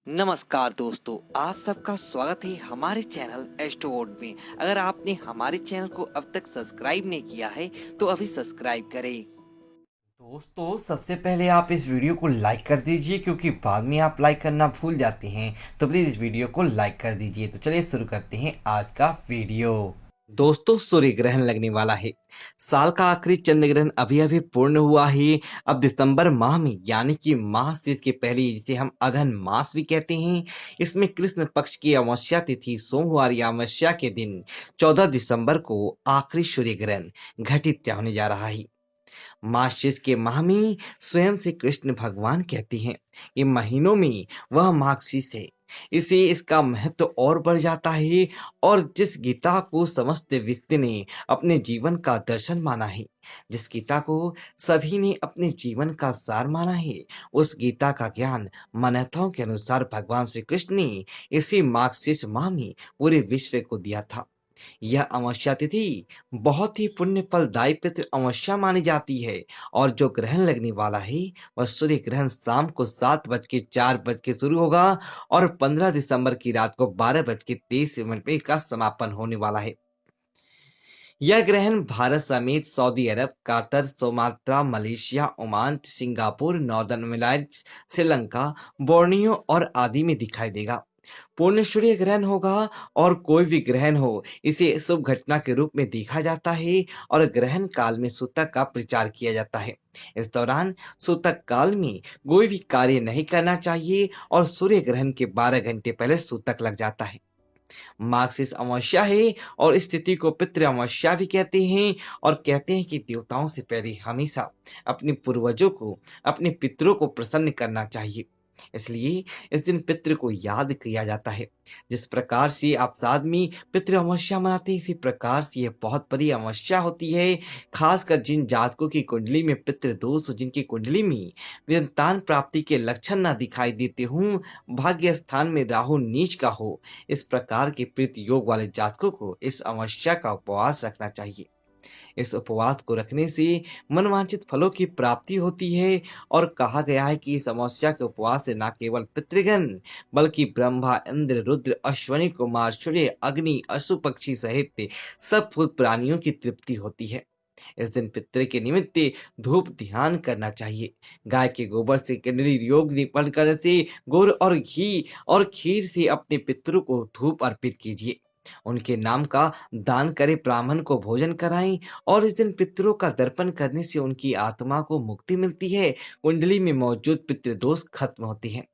नमस्कार दोस्तों, आप सबका स्वागत है हमारे चैनल एस्ट्रोवर्ड में। अगर आपने हमारे चैनल को अब तक सब्सक्राइब नहीं किया है तो अभी सब्सक्राइब करें। दोस्तों सबसे पहले आप इस वीडियो को लाइक कर दीजिए क्योंकि बाद में आप लाइक करना भूल जाते हैं। तो प्लीज़ इस वीडियो को लाइक कर दीजिए। तो चलिए शुरू करते हैं आज का वीडियो। दोस्तों सूर्य ग्रहण लगने वाला है। साल का आखिरी चंद्र ग्रहण अभी अभी पूर्ण हुआ है। अब दिसंबर माह में यानी कि माह शेष के पहले जिसे हम अघन मास भी कहते हैं, इसमें कृष्ण पक्ष की अमावस्या तिथि सोमवार या अमावस्या के दिन 14 दिसंबर को आखिरी सूर्य ग्रहण घटित होने जा रहा है। मार्गशीर्ष के माह में स्वयं से कृष्ण भगवान कहते हैं कि महीनों में वह मार्गशीर्ष है। इसे इसका महत्व और बढ़ जाता है। और जिस गीता को समस्त व्यक्ति ने अपने जीवन का दर्शन माना है, जिस गीता को सभी ने अपने जीवन का सार माना है, उस गीता का ज्ञान मान्यताओं के अनुसार भगवान श्री कृष्ण ने इसी मार्गशीर्ष माह में पूरे विश्व को दिया था। यह अमावस्या तिथि बहुत ही पुण्य फलदायी पितृ अमावस्या मानी जाती है। और जो ग्रहण लगने वाला है वह सूर्य ग्रहण शाम को 7:04 के शुरू होगा और 15 दिसंबर की रात को 12:23 में इसका समापन होने वाला है। यह ग्रहण भारत समेत Saudi Arab, Qatar, Sumatra, Malaysia, Oman, Singapore, northern Maldives, Sri Lanka, Borneo और आदि में दिखाई देगा। पूर्ण सूर्य ग्रहण होगा और कोई भी ग्रहण हो, इसे शुभ घटना के रूप में देखा जाता है और ग्रहण काल में सूतक का प्रचार किया जाता है। इस दौरान सूतक काल में कोई भी कार्य नहीं करना चाहिए और सूर्य ग्रहण के 12 घंटे पहले सूतक लग जाता है। मार्गशीर्ष अमावस्या है और इस तिथि को पितृ अमावस्या भी कहते हैं। और कहते हैं कि देवताओं से पहले हमेशा अपने पूर्वजों को, अपने पितरों को प्रसन्न करना चाहिए। इसलिए इस दिन पितृ को याद किया जाता है। जिस प्रकार से आप साथ में पितृ अमावस्या मनाते हैं, इसी प्रकार से यह बहुत बड़ी अमावस्या होती है। खासकर जिन जातकों की कुंडली में पितृ दोष, जिनकी कुंडली में संतान प्राप्ति के लक्षण न दिखाई देते हों, भाग्य स्थान में राहु नीच का हो, इस प्रकार के प्रीत योग वाले जातकों को इस अमावस्या का उपवास रखना चाहिए। इस उपवास को रखने से मनवांछित फलों की प्राप्ति होती है। और कहा गया है कि इस अमावस्या के उपवास से न केवल पितृगण बल्कि ब्रह्मा, इंद्र, रुद्र, अश्वनी कुमार, सूर्य, अग्नि, अशु पक्षी सहित सब भूत प्राणियों की तृप्ति होती है। इस दिन पितृ के निमित्त धूप ध्यान करना चाहिए। गाय के गोबर से कुंडली योग निपण करने से गुड़ और घी और खीर से अपने पितरों को धूप अर्पित कीजिए। उनके नाम का दान करें, ब्राह्मण को भोजन कराएं। और इस दिन पितरों का दर्पण करने से उनकी आत्मा को मुक्ति मिलती है, कुंडली में मौजूद पितृ दोष खत्म होते हैं।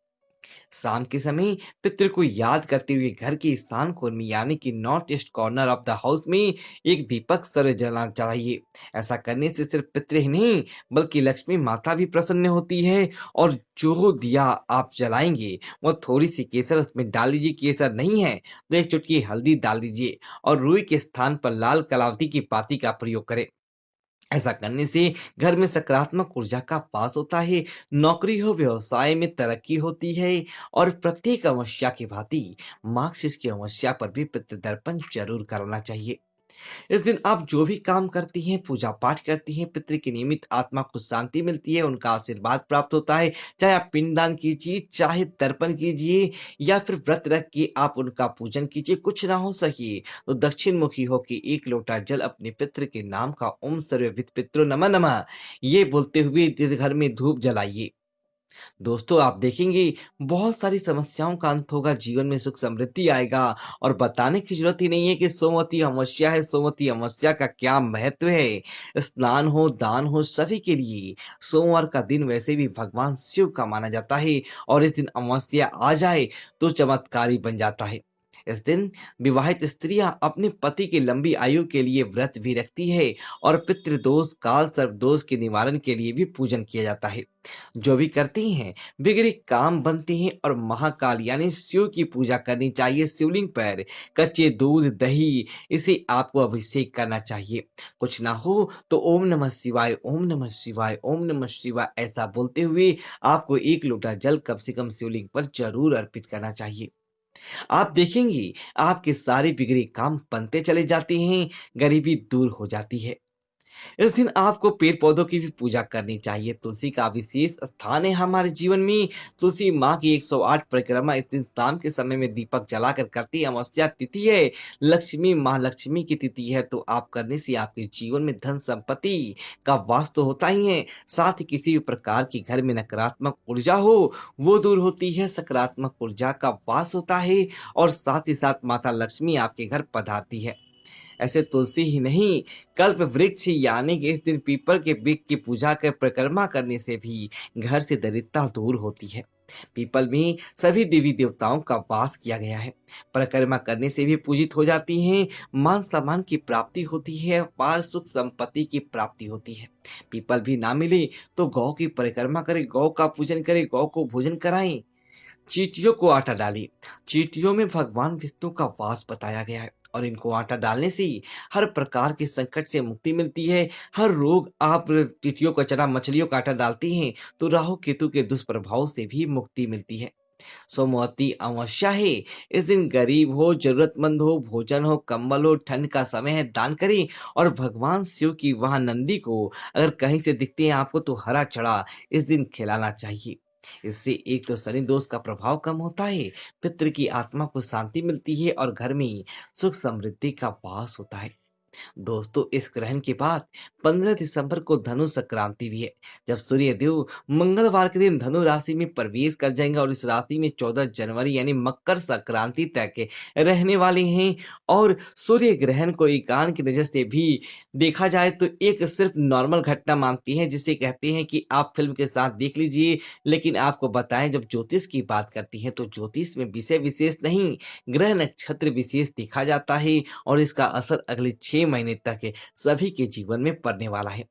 शाम के समय पितृ को याद करते हुए घर के ईशान कोण में यानी कि north east corner of the house में एक दीपक सर जलाना चाहिए। ऐसा करने से सिर्फ पितृ ही नहीं बल्कि लक्ष्मी माता भी प्रसन्न होती है। और जो दिया आप जलाएंगे वो थोड़ी सी केसर उसमें डाल लीजिए। केसर नहीं है तो एक चुटकी हल्दी डाल दीजिए और रुई के स्थान पर लाल कलावती की पाती का प्रयोग करें। ऐसा करने से घर में सकारात्मक ऊर्जा का वास होता है, नौकरी हो, व्यवसाय में तरक्की होती है। और प्रत्येक अमावस्या की भांति मार्गशीर्ष की अमावस्या पर भी पितृतर्पण जरूर करना चाहिए। इस दिन आप जो भी काम करती हैं, पूजा पाठ करती हैं, पितृ की नियमित आत्मा को शांति मिलती है, उनका आशीर्वाद प्राप्त होता है। चाहे आप पिंडदान कीजिए, चाहे तर्पण कीजिए या फिर व्रत रख के आप उनका पूजन कीजिए, कुछ ना हो सके तो दक्षिण मुखी होकर एक लोटा जल अपने पितृ के नाम का ओम सर्वविद पितरो नमः नमः ये बोलते हुए घर में धूप जलाइए। दोस्तों आप देखेंगे बहुत सारी समस्याओं का अंत होगा, जीवन में सुख समृद्धि आएगा। और बताने की जरूरत ही नहीं है कि सोमवती अमावस्या है। सोमवती अमावस्या का क्या महत्व है। स्नान हो, दान हो, सभी के लिए सोमवार का दिन वैसे भी भगवान शिव का माना जाता है। और इस दिन अमावस्या आ जाए तो चमत्कारी बन जाता है। इस दिन विवाहित स्त्रियां अपने पति की लंबी आयु के लिए व्रत भी रखती है। और पितृदोष, काल सर्प दोष के निवारण के लिए भी पूजन किया जाता है। जो भी करती हैं बिगड़ी काम बनते हैं। और महाकाल यानी शिव की पूजा करनी चाहिए। शिवलिंग पर कच्चे दूध, दही, इसे आपको अभिषेक करना चाहिए। कुछ ना हो तो ओम नमः शिवाय, ओम नमः शिवाय, ओम नमः शिवाय ऐसा बोलते हुए आपको एक लोटा जल कम से कम शिवलिंग पर जरूर अर्पित करना चाहिए। आप देखेंगे आपके सारे बिगड़े काम बनते चले जाते हैं, गरीबी दूर हो जाती है। इस दिन आपको पेड़ पौधों की भी पूजा करनी चाहिए। तुलसी का विशेष स्थान है हमारे जीवन में। तुलसी माँ की 108 परिक्रमा इस दिन शाम के समय में दीपक जलाकर करती है। अमावस्या तिथि है, लक्ष्मी महालक्ष्मी की तिथि है, तो आप करने से आपके जीवन में धन संपत्ति का वास तो होता ही है, साथ ही किसी भी प्रकार की घर में नकारात्मक ऊर्जा हो वो दूर होती है, सकारात्मक ऊर्जा का वास होता है और साथ ही साथ माता लक्ष्मी आपके घर पधारती है। ऐसे तुलसी ही नहीं, कल्प वृक्ष यानी कि इस दिन पीपल के वृक्ष की पूजा कर परिक्रमा करने से भी घर से दरिद्रता दूर होती है। पीपल में सभी देवी देवताओं का वास किया गया है। परिक्रमा करने से भी पूजित हो जाती हैं, मान सम्मान की प्राप्ति होती है, पार सुख संपत्ति की प्राप्ति होती है। पीपल भी ना मिले तो गौ की परिक्रमा करें, गौ का पूजन करें, गौ को भोजन कराएं। चींटियों को आटा डालिए। चींटियों में भगवान विष्णु का वास बताया गया है और इनको आटा डालने से हर प्रकार के संकट से मुक्ति मिलती है। हर रोग, आप चींटियों को, चना मछलियों का आटा डालती हैं तो राहु केतु के दुष्प्रभाव से भी मुक्ति मिलती है। सोमवती अमावस्या है, इस दिन गरीब हो, जरूरतमंद हो, भोजन हो, कंबल हो, ठंड का समय है, दान करें। और भगवान शिव की वहां नंदी को अगर कहीं से दिखते हैं आपको तो हरा चढ़ा इस दिन खिलाना चाहिए। इससे एक तो शनि दोष का प्रभाव कम होता है, पितृ की आत्मा को शांति मिलती है और घर में सुख समृद्धि का वास होता है। दोस्तों, इस ग्रहण के बाद 15 दिसंबर को धनु संक्रांति भी है, जब सूर्य देव मंगलवार के दिन धनु राशि में प्रवेश कर जाएंगे और इस राशि में 14 जनवरी यानी मकर संक्रांति तक रहने वाले हैं। और सूर्य ग्रहण को एकांत की नजर से भी देखा जाए तो एक सिर्फ नॉर्मल घटना मानती है, जिसे कहते हैं कि आप फिल्म के साथ देख लीजिए। लेकिन आपको बताएं, जब ज्योतिष की बात करती है तो ज्योतिष में विषय विशेष नहीं, ग्रह नक्षत्र विशेष देखा जाता है और इसका असर अगले 6 महीने तक सभी के जीवन में पड़ने वाला है।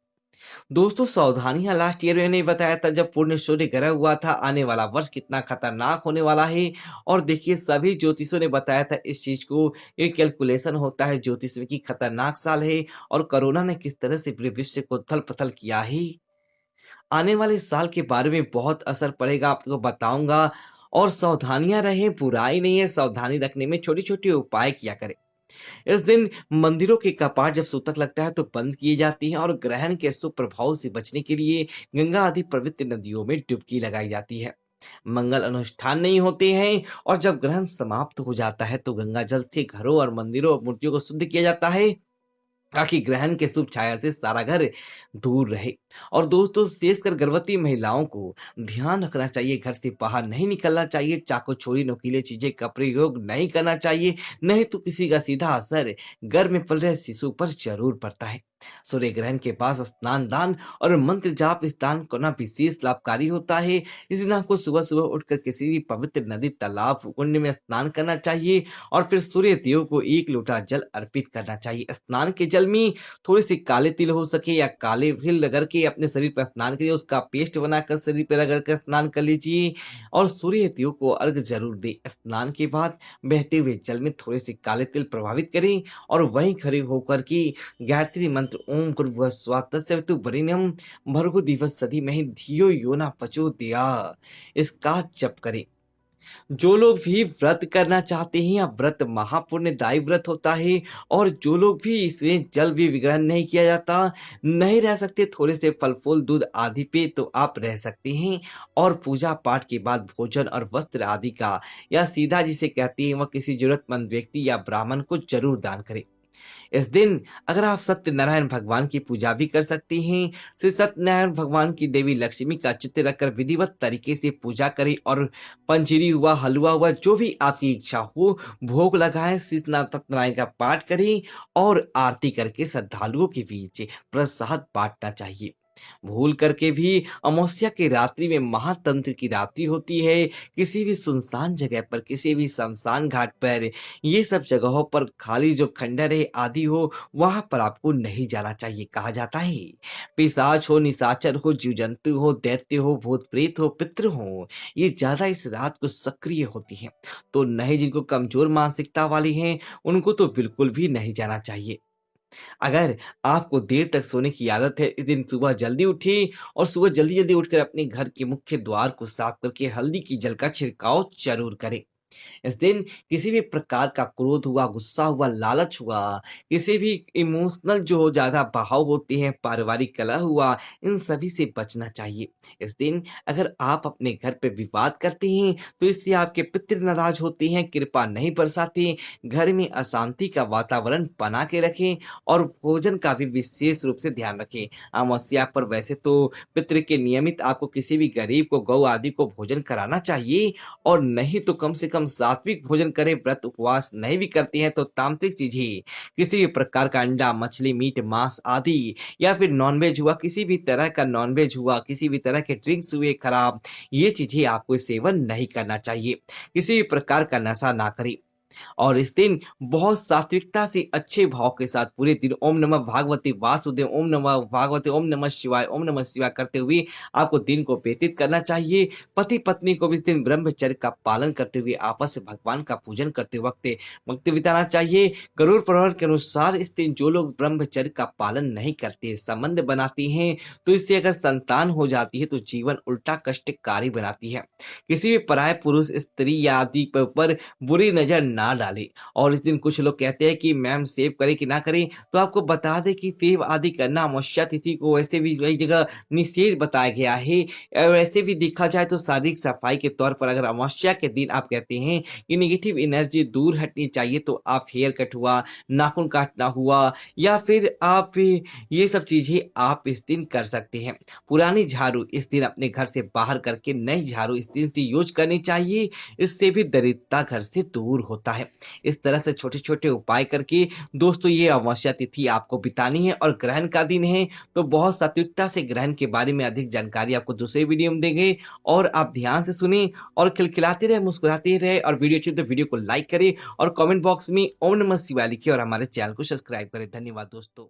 दोस्तों, सावधानियां लास्ट ईयर मैंने बताया था जब पूर्ण सूर्य ग्रह हुआ था, आने वाला वर्ष कितना खतरनाक होने वाला है। और देखिए, सभी ज्योतिषों ने बताया था इस चीज को, ये कैलकुलेशन होता है ज्योतिष में कि खतरनाक साल है और कोरोना ने किस तरह से पूरे विश्व को उथल पुथल किया है। आने वाले साल के बारे में बहुत असर पड़ेगा, आपको बताऊंगा। और सावधानियां रहें, बुराई नहीं है, सावधानी रखने में छोटे छोटे उपाय किया करें। इस दिन मंदिरों के कपाट जब सूतक लगता है तो बंद किए जाती हैं और ग्रहण के शुभ प्रभाव से बचने के लिए गंगा आदि पवित्र नदियों में डुबकी लगाई जाती है। मंगल अनुष्ठान नहीं होते हैं और जब ग्रहण समाप्त हो जाता है तो गंगा जल से घरों और मंदिरों और मूर्तियों को शुद्ध किया जाता है, ताकि ग्रहण के शुभ छाया से सारा घर दूर रहे। और दोस्तों, विशेषकर गर्भवती महिलाओं को ध्यान रखना चाहिए, घर से बाहर नहीं निकलना चाहिए, चाकू छुरी नुकीले चीजें का प्रयोग नहीं करना चाहिए, नहीं तो किसी का सीधा असर गर्भ में पल रहे शिशु पर जरूर पड़ता है। सूर्य ग्रहण के पास स्नान दान और मंत्र जाप स्नान करना विशेष लाभकारी होता है। इस दिन आपको सुबह सुबह उठकर किसी भी पवित्र नदी, तालाब, कुंड में स्नान करना चाहिए और फिर सूर्य देव को 1 लोटा जल अर्पित करना चाहिए। स्नान के जल में थोड़ी सी काले तिल हो सके या काले तिल रगड़ के अपने शरीर पर स्नान करिए, उसका पेस्ट बनाकर शरीर पर रगड़ कर स्नान कर लीजिए और सूर्य देव को अर्घ जरूर दे। स्नान के बाद बहते हुए जल में थोड़े से काले तिल प्रभावित करें और वहीं खड़े होकर के गायत्री मंत्र ओम भूर्भुवः स्वः तत्सवितुर्वरेण्यं भर्गो दिवस सधीमहि धियो यो न प्रचोदयात्, इसका जप करें। जो लोग भी व्रत करना चाहते हैं, या व्रत महापुण्यदायी व्रत होता है, और जो लोग भी इसमें जल भी विग्रहण नहीं किया जाता, नहीं रह सकते थोड़े से फल फूल दूध आदि पे, तो आप रह सकते हैं। और पूजा पाठ के बाद भोजन और वस्त्र आदि का या सीधा जिसे कहते हैं वह किसी जरूरतमंद व्यक्ति या ब्राह्मण को जरूर दान करें। इस दिन अगर आप सत्यनारायण भगवान की पूजा भी कर सकते हैं, श्री सत्यनारायण भगवान की देवी लक्ष्मी का चित्र रखकर विधिवत तरीके से पूजा करें और पंजीरी हुआ, हलवा हुआ, जो भी आपकी इच्छा हो भोग लगाएं, श्री सत्यनारायण का पाठ करें और आरती करके श्रद्धालुओं के बीच प्रसाद बांटना चाहिए। भूल करके भी अमावस्या की रात्रि में महातंत्र की रात्रि होती है, किसी भी सुनसान जगह पर, किसी भी शमशान घाट पर, ये सब जगहों पर खाली जो खंडर है आदि हो, वहां पर आपको नहीं जाना चाहिए। कहा जाता है पिशाच हो, निशाचर हो, जीव जंतु हो, दैत्य हो, भूत प्रेत हो, पितृ हो, ये ज्यादा इस रात को सक्रिय होती हैं। तो नहीं, जिनको कमजोर मानसिकता वाली हैं उनको तो बिल्कुल भी नहीं जाना चाहिए। अगर आपको देर तक सोने की आदत है, इस दिन सुबह जल्दी उठिए और सुबह जल्दी जल्दी उठकर अपने घर के मुख्य द्वार को साफ करके हल्दी की जल का छिड़काव जरूर करें। इस दिन किसी भी प्रकार का क्रोध हुआ, गुस्सा हुआ, लालच हुआ, किसी भी इमोशनल जो ज़्यादा बहाव होते हैं, पारिवारिक कलह हुआ, इन सभी से बचना चाहिए। इस दिन अगर आप अपने घर पे विवाद करते हैं, तो इससे आपके पितृ नाराज़ होते हैं, कृपा नहीं बरसाते, घर में अशांति का वातावरण बना के रखें और भोजन का भी विशेष रूप से ध्यान रखें। अमावस्या पर वैसे तो पितृ के नियमित आपको किसी भी गरीब को, गौ आदि को भोजन कराना चाहिए और नहीं तो कम से कम सात्विक भोजन करें। व्रत उपवास नहीं भी करते हैं तो तामसिक चीजें, किसी भी प्रकार का अंडा, मछली, मीट, मांस आदि या फिर नॉनवेज हुआ, किसी भी तरह का नॉनवेज हुआ, किसी भी तरह के ड्रिंक्स हुए खराब, ये चीजें आपको सेवन नहीं करना चाहिए। किसी भी प्रकार का नशा ना करें और इस दिन बहुत सात्विकता से अच्छे भाव के साथ पूरे दिन ओम नमः भागवते वासुदेव, ओम नमः भागवते, ओम नमः शिवाय, ओम नमः शिवाय करते हुए आपको दिन को व्यतीत करना चाहिए। पति पत्नी को भी इस दिन ब्रह्मचर्य का पालन करते हुए आपस में भगवान का पूजन करते वक्त वक्त बिताना चाहिए। गरुड़ पुराण के अनुसार इस दिन जो लोग ब्रह्मचर्य का पालन नहीं करते, संबंध बनाते हैं, तो इससे अगर संतान हो जाती है तो जीवन उल्टा कष्टकारी बनाती है। किसी भी पराये पुरुष, स्त्री या आदि पर बुरी नज़र ना डालें। और इस दिन कुछ लोग कहते हैं कि मैम सेव करें कि ना करें, तो आपको बता दें कि सेव आदि करना अमावस्या तिथि को वैसे भी कई जगह निषेध बताया गया है। वैसे भी देखा जाए तो शारीरिक सफाई के तौर पर अगर अमावस्या के दिन आप कहते हैं कि नेगेटिव एनर्जी दूर हटनी चाहिए, तो आप हेयर कट हुआ, नाखून काटना हुआ या फिर आप ये सब चीज़ें आप इस दिन कर सकते हैं। पुरानी झाड़ू इस दिन अपने घर से बाहर करके नई झाड़ू इस दिन से यूज करनी चाहिए, इससे भी दरिद्रता घर से दूर होता है। इस तरह से छोटे-छोटे उपाय करके दोस्तों ये अमावस्या तिथि आपको बितानी है और ग्रहण का दिन है, तो बहुत सात्विकता से ग्रहण के बारे में अधिक जानकारी आपको दूसरे वीडियो में देंगे और आप ध्यान से सुनें और खिलखिलाते रहे, मुस्कुराते रहे और वीडियो अच्छी तो वीडियो को लाइक करें और कमेंट बॉक्स में ओम नमः शिवाय लिखें और हमारे चैनल को सब्सक्राइब करें। धन्यवाद दोस्तों।